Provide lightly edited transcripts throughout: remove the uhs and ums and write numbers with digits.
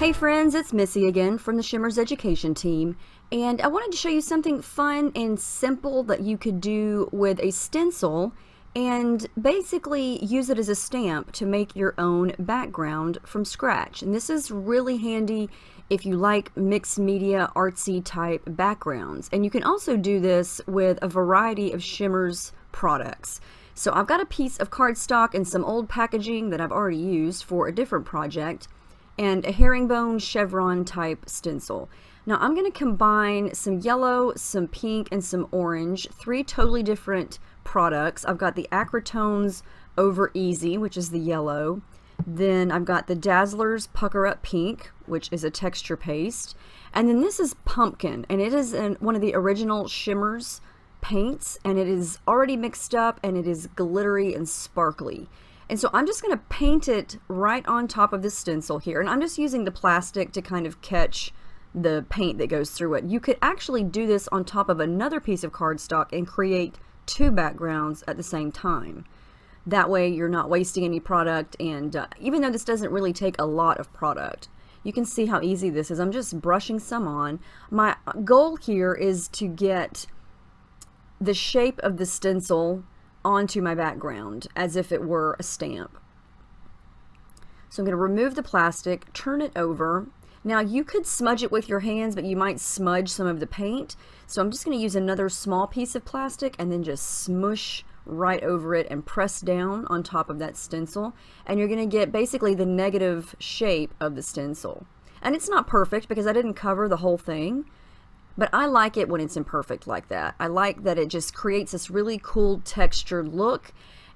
Hey friends, it's Missy again from the Shimmerz Education team, and I wanted to show you something fun and simple that you could do with a stencil and basically use it as a stamp to make your own background from scratch. And this is really handy if you like mixed media artsy type backgrounds. And you can also do this with a variety of Shimmerz products. So I've got a piece of cardstock and some old packaging that I've already used for a different project, and a herringbone chevron type stencil. Now I'm going to combine some yellow, some pink, and some orange, three totally different products. I've got the Acrotones Over Easy, which is the yellow. Then I've got the Dazzlers Pucker Up Pink, which is a texture paste. And then this is Pumpkin, and it is one of the original Shimmerz paints, and it is already mixed up, and it is glittery and sparkly. And so I'm just going to paint it right on top of this stencil here, and I'm just using the plastic to kind of catch the paint that goes through it. You could actually do this on top of another piece of cardstock and create two backgrounds at the same time. That way you're not wasting any product, and even though this doesn't really take a lot of product, you can see how easy this is. I'm just brushing some on. My goal here is to get the shape of the stencil onto my background as if it were a stamp. So I'm going to remove the plastic, turn it over. Now you could smudge it with your hands, but you might smudge some of the paint. So I'm just going to use another small piece of plastic and then just smush right over it and press down on top of that stencil. And you're going to get basically the negative shape of the stencil. And it's not perfect because I didn't cover the whole thing, but I like it when it's imperfect like that. I like that it just creates this really cool textured look.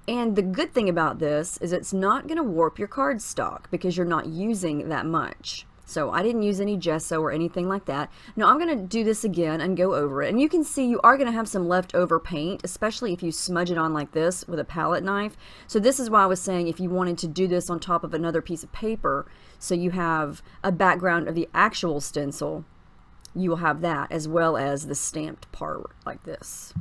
And the good thing about this is it's not going to warp your cardstock because you're not using that much. So I didn't use any gesso or anything like that. Now I'm going to do this again and go over it. And you can see you are going to have some leftover paint, especially if you smudge it on like this with a palette knife. So this is why I was saying if you wanted to do this on top of another piece of paper, so you have a background of the actual stencil, you will have that as well as the stamped part like this.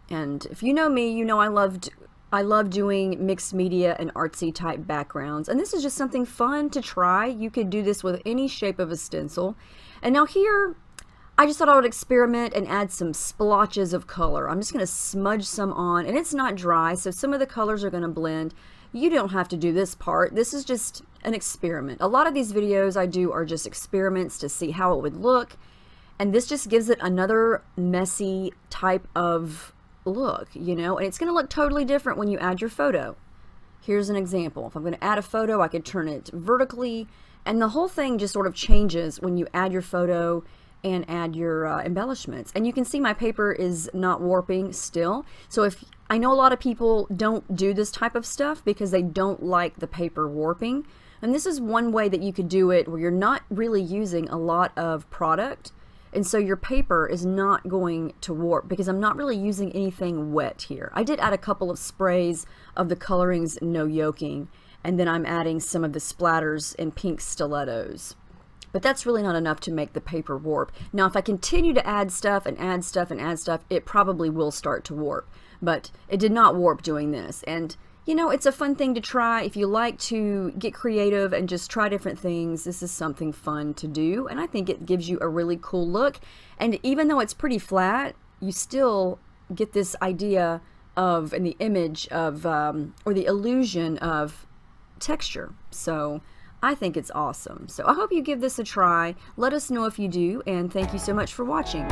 And if you know me, you know I love doing mixed media and artsy type backgrounds, and this is just something fun to try. You could do this with any shape of a stencil. And now here I just thought I would experiment and add some splotches of color. I'm just going to smudge some on, and it's not dry, so some of the colors are going to blend. You don't have to do this part. This is just an experiment. A lot of these videos I do are just experiments to see how it would look, and this just gives it another messy type of look, you know, and it's going to look totally different when you add your photo. Here's an example. If I'm going to add a photo, I could turn it vertically, and the whole thing just sort of changes when you add your photo and add your embellishments. And you can see my paper is not warping still. So if I know a lot of people don't do this type of stuff because they don't like the paper warping, and this is one way that you could do it where you're not really using a lot of product, and so your paper is not going to warp because I'm not really using anything wet here. I did add a couple of sprays of the colorings No Yoking, and then I'm adding some of the splatters in pink stilettos. But that's really not enough to make the paper warp. Now if I continue to add stuff and add stuff and add stuff, it probably will start to warp. But it did not warp doing this. And you know, it's a fun thing to try. If you like to get creative and just try different things, this is something fun to do. And I think it gives you a really cool look. And even though it's pretty flat, you still get this idea of, and the image of, or the illusion of texture. So I think it's awesome. So I hope you give this a try. Let us know if you do, and thank you so much for watching.